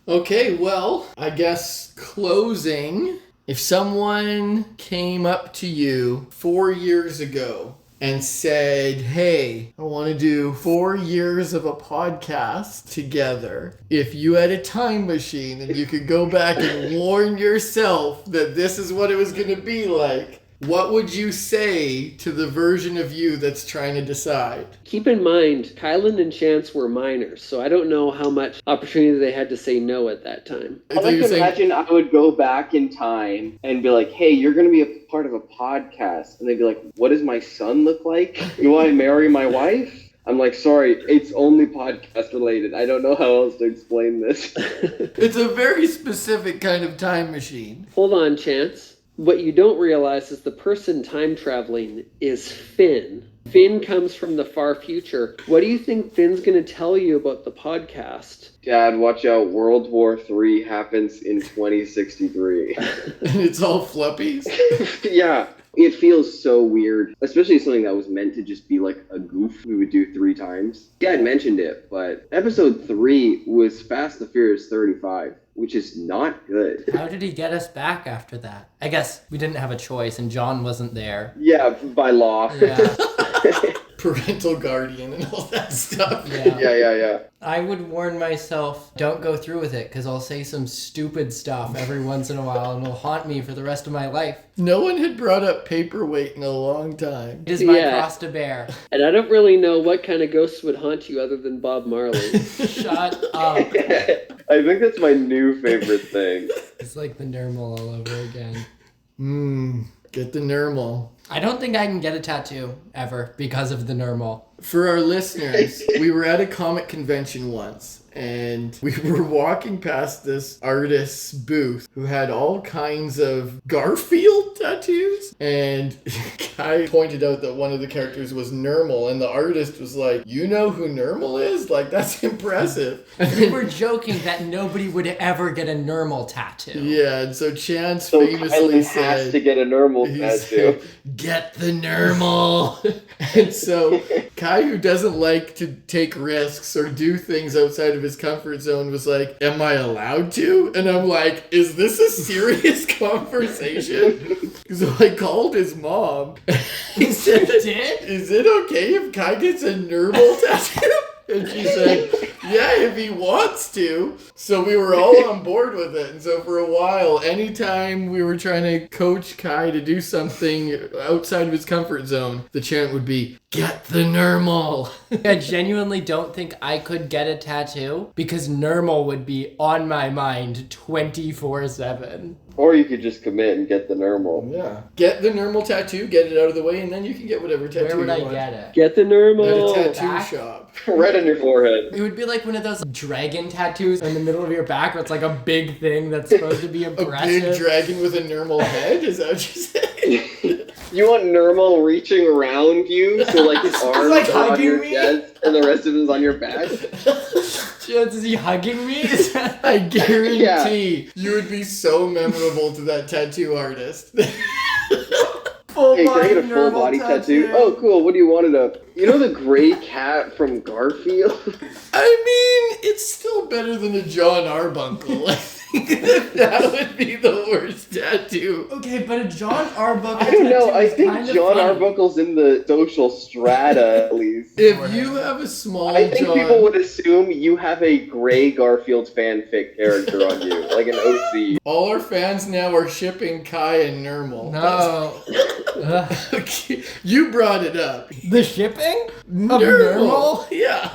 Okay, well, I guess closing. If someone came up to you 4 years ago and said, hey, I want to do 4 years of a podcast together. If you had a time machine and you could go back and warn yourself that this is what it was going to be like, what would you say to the version of you that's trying to decide? Keep in mind, Kylan and Chance were minors, so I don't know how much opportunity they had to say no at that time. I like to imagine I would go back in time and be like, hey, you're going to be a part of a podcast. And they'd be like, what does my son look like? You want to marry my wife? I'm like, sorry, it's only podcast related. I don't know how else to explain this. It's a very specific kind of time machine. Hold on, Chance. What you don't realize is the person time traveling is Finn. Finn comes from the far future. What do you think Finn's going to tell you about the podcast? Dad, watch out. World War III happens in 2063. And it's all fluppies. Yeah. It feels so weird, especially something that was meant to just be like a goof we would do 3 times. Dad mentioned it, but episode 3 was Fast and Furious 35, which is not good. How did he get us back after that? I guess we didn't have a choice and John wasn't there. Yeah, by law. Yeah. Parental guardian and all that stuff. Yeah. I would warn myself, don't go through with it, because I'll say some stupid stuff every once in a while and it'll haunt me for the rest of my life. No one had brought up paperweight in a long time. It is my cross to bear. And I don't really know what kind of ghosts would haunt you other than Bob Marley. Shut up. I think that's my new favorite thing. It's like the Nermal all over again. Get the Nermal. I don't think I can get a tattoo ever because of the Nermal. For our listeners, we were at a comic convention once, and we were walking past this artist's booth who had all kinds of Garfield tattoos, and Kai pointed out that one of the characters was Nermal, and the artist was like, you know who Nermal is? Like, that's impressive. We were joking that nobody would ever get a Nermal tattoo. Yeah, and so Chance So famously Kylan said... has to get a normal he tattoo. said, get the Nermal. And so Kai, who doesn't like to take risks or do things outside of his comfort zone, was like, am I allowed to? And I'm like, is this a serious conversation? So I called his mom. He said, is it okay if Kai gets a Nermal tattoo? And she said, yeah, if he wants to. So we were all on board with it. And so for a while, anytime we were trying to coach Kai to do something outside of his comfort zone, the chant would be, get the Nermal. I genuinely don't think I could get a tattoo because Nermal would be on my mind 24/7. Or you could just commit and get the normal. Yeah. Get the Nermal tattoo, get it out of the way, and then you can get whatever tattoo Where would you I want. get it? Get the At Nermal. a tattoo Back? shop. Right on your forehead. It would be like one of those dragon tattoos in the middle of your back where it's like a big thing that's supposed to be A impressive. big dragon with a Nermal head? Is that what you said? You want Nermal reaching around you, so like his arms like are on hugging your me? chest and the rest of him's on your back? Chance, is he hugging me? I guarantee you would be so memorable to that tattoo artist. Full Hey, can I get a body full Nermal body tattoo? Oh, cool. What do you want it of? You know the gray cat from Garfield? I mean, it's still better than a John Arbuckle. I think that would be the worst tattoo. Okay, but a John Arbuckle I don't know. tattoo I is think kind of John funny. Arbuckle's in the social strata, at least. If you have a small I think John... people would assume you have a gray Garfield fanfic character on you, like an OC. All our fans now are shipping Kai and Nermal. No. Okay. You brought it up. The shipping? Nermal? Yeah.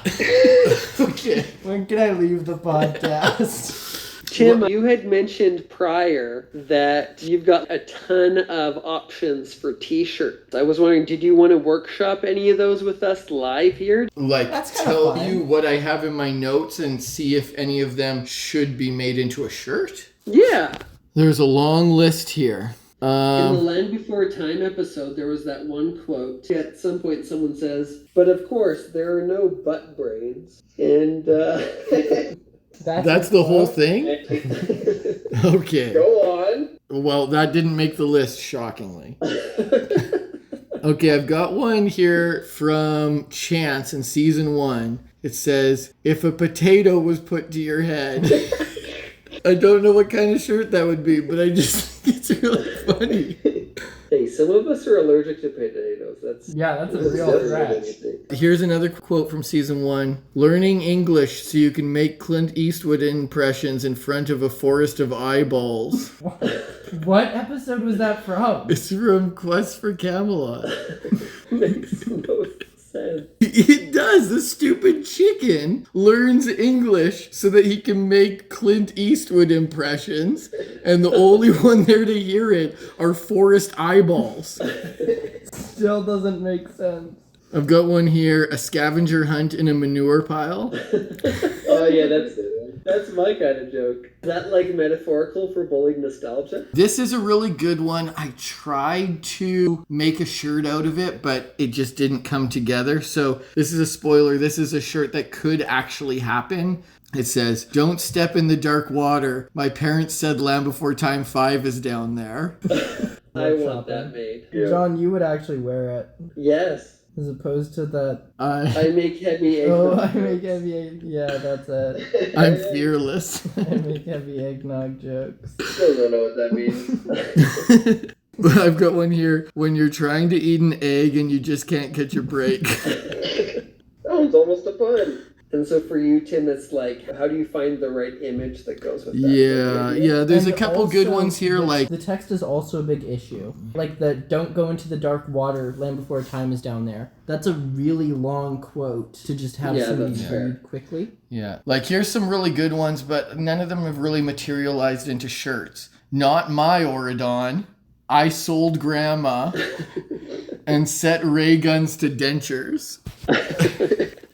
Okay. When can I leave the podcast? Tim, you had mentioned prior that you've got a ton of options for t-shirts. I was wondering, did you want to workshop any of those with us live here? Like, That's kinda tell fun. you what I have in my notes and see if any of them should be made into a shirt? Yeah. There's a long list here. In the Land Before Time episode, there was that one quote. At some point, someone says, "But of course, there are no butt brains." And That's the whole thing? Okay. Go on. Well, that didn't make the list, shockingly. Okay, I've got one here from Chance in season 1. It says, if a potato was put to your head. I don't know what kind of shirt that would be, but I just think it's really funny. Hey, some of us are allergic to potatoes. That's a real threat. Here's another quote from season 1. Learning English so you can make Clint Eastwood impressions in front of a forest of eyeballs. What episode was that from? It's from Quest for Camelot. Makes no sense. It does. The stupid chicken learns English so that he can make Clint Eastwood impressions, and the only one there to hear it are forest eyeballs. Still doesn't make sense. I've got one here, a scavenger hunt in a manure pile. Oh yeah, that's my kind of joke. Is that like metaphorical for bullying nostalgia? This is a really good one. I tried to make a shirt out of it, but it just didn't come together. So this is a spoiler. This is a shirt that could actually happen. It says, "Don't step in the dark water. My parents said Land Before Time 5 is down there." I want that made. Yeah. John, you would actually wear it. Yes. As opposed to that. I make heavy egg. I make heavy egg. Yeah, that's it. I'm fearless. I make heavy eggnog jokes. Still don't know what that means. But I've got one here. When you're trying to eat an egg and you just can't catch a break. That one's almost a pun. And so for you, Tim, it's like, how do you find the right image that goes with that? Yeah. There's And a couple good also, ones here, like... The text is also a big issue. Like the "don't go into the dark water, Land Before Time is down there." That's a really long quote to just have somebody that's fair. read quickly. Yeah. Like, here's some really good ones, but none of them have really materialized into shirts. Not my Oridon. I sold grandma. And set ray guns to dentures.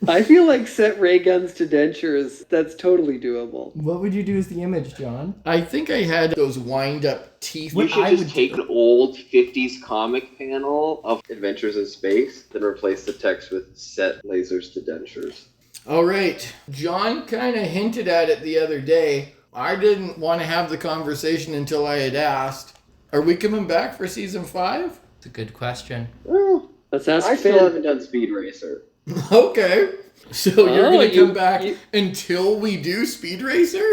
I feel like set ray guns to dentures, that's totally doable. What would you do as the image, John? I think I had those wind-up teeth. You should just take an old 50s comic panel of Adventures in Space, then replace the text with set lasers to dentures. All right. John kind of hinted at it the other day. I didn't want to have the conversation until I had asked. Are we coming back for season 5? It's a good question. Well, Let's ask I Finn. still haven't done Speed Racer. Okay. So you're Oh, going to come you- back you- until we do Speed Racer?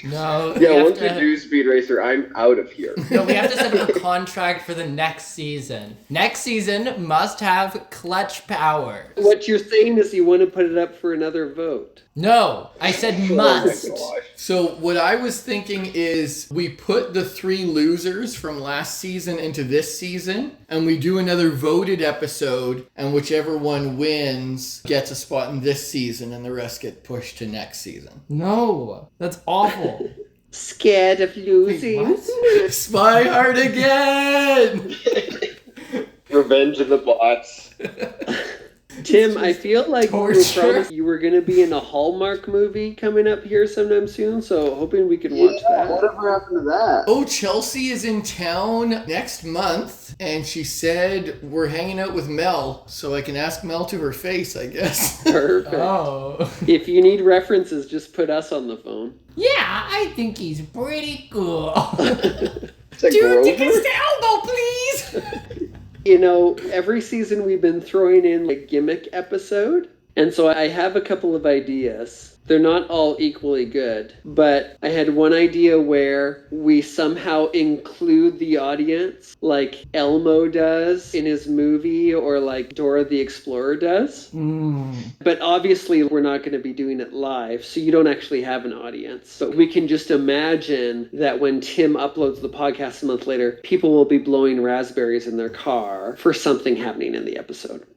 No. Yeah, once we do Speed Racer, I'm out of here. No, we have to set up a contract for the next season. Next season must have clutch power. What you're saying is you want to put it up for another vote. No, I said must. Oh my gosh. So what I was thinking is we put the 3 losers from last season into this season, and we do another voted episode, and whichever one wins gets a spot in this season, and the rest get pushed to next season. No, that's awful. Scared of losing. What? Spy hard again! Revenge of the Bots. Tim, I feel like you were torture. promised you were going to be in a Hallmark movie coming up here sometime soon, so hoping we can watch that. Whatever happened to that? Oh, Chelsea is in town next month, and she said we're hanging out with Mel, so I can ask Mel to her face, I guess. Perfect. Oh. If you need references, just put us on the phone. Yeah, I think he's pretty cool. It's like Dude, take Grover? his elbow, please. You know, every season we've been throwing in a gimmick episode, and so I have a couple of ideas. They're not all equally good, but I had one idea where we somehow include the audience, like Elmo does in his movie, or like Dora the Explorer does. But obviously we're not going to be doing it live, so you don't actually have an audience. But we can just imagine that when Tim uploads the podcast a month later, people will be blowing raspberries in their car for something happening in the episode.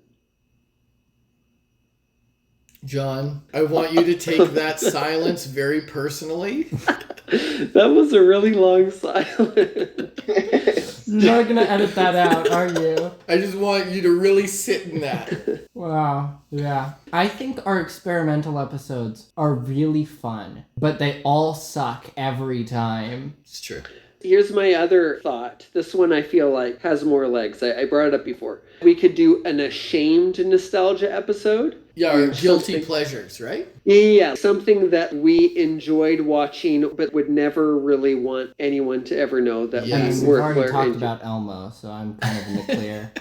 John, I want you to take that silence very personally. That was a really long silence. You're not gonna edit that out, are you? I just want you to really sit in that. Wow. Yeah. I think our experimental episodes are really fun, but they all suck every time. It's true. Here's my other thought. This one I feel like has more legs. I brought it up before. We could do an ashamed nostalgia episode. Yeah, our guilty Something- pleasures, right? Yeah, something that we enjoyed watching but would never really want anyone to ever know that Yes. I mean, we we've were already talked into. about Elmo, so I'm kind of in the clear.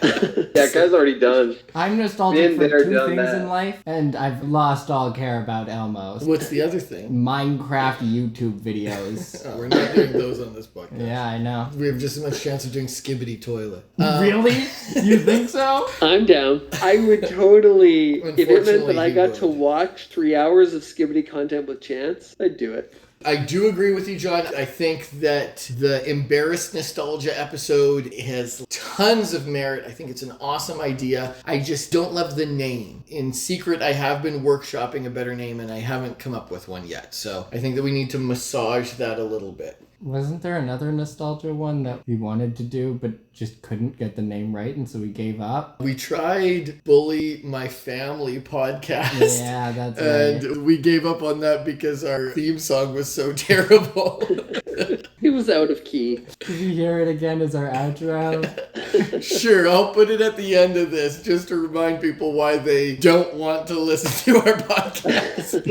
That guy's already done. I'm nostalgic Been for there, 2 done things that. in life, and I've lost all care about Elmo. What's the other thing? Minecraft YouTube videos. Oh, we're not doing those on this podcast. Yeah, I know. We have just as much chance of doing Skibbity Toilet. Really? You think so? I'm down. I would totally, if it meant that Unfortunately, I he got to would. watch 3 hours of Skibbity content with Chance, I'd do it. I do agree with you, John. I think that the embarrassed nostalgia episode has tons of merit. I think it's an awesome idea. I just don't love the name. In secret, I have been workshopping a better name and I haven't come up with one yet. So I think that we need to massage that a little bit. Wasn't there another nostalgia one that we wanted to do, but just couldn't get the name right, and so we gave up? We tried Bully My Family podcast. Yeah, that's right. And we gave up on that because our theme song was so terrible. He was out of key. Did you hear it again as our outro? Sure, I'll put it at the end of this just to remind people why they don't want to listen to our podcast.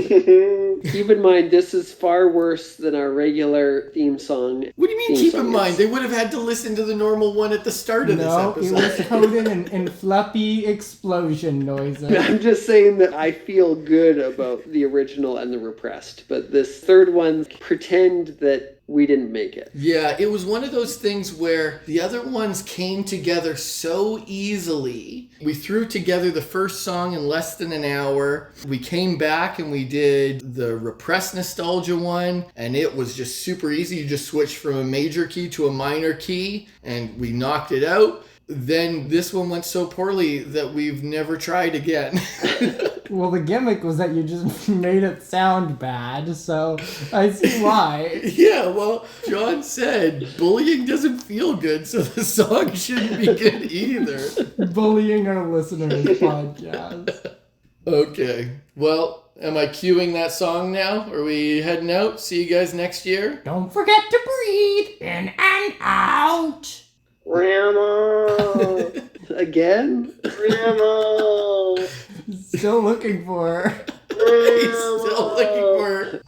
Keep in mind, this is far worse than our regular theme song. What do you mean, Theme keep in song mind? is. They would have had to listen to the normal one at the start of No, this it episode. was coded in fluffy explosion noises. I'm just saying that I feel good about the original and the repressed, but this third one, pretend that we didn't make it. Yeah, it was one of those things where the other ones came together so easily. We threw together the first song in less than an hour. We came back and we did the repressed nostalgia one, and it was just super easy. You just switched from a major key to a minor key, and we knocked it out. Then this one went so poorly that we've never tried again. Well, the gimmick was that you just made it sound bad, so I see why. Yeah, well, John said bullying doesn't feel good, so the song shouldn't be good either. Bullying our listeners podcast. Okay, well, am I cueing that song now? Are we heading out? See you guys next year? Don't forget to breathe in and out. Grandma! Again? Grandma! Still looking for her. He's still looking for.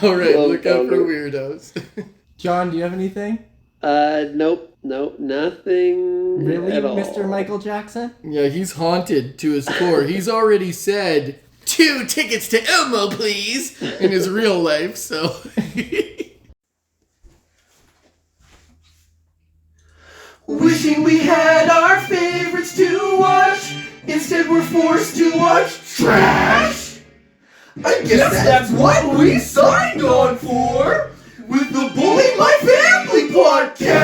All right, Well, look out for Albert. weirdos. John, do you have anything? Nope, nothing Really, at all. Mr. Michael Jackson? Yeah, he's haunted to his core. He's already said 2 tickets to Elmo, please, in his real life. So. Wishing we had our favorites to watch. Instead, we're forced to watch trash. I guess that's what we signed on for with the Bully My Family podcast.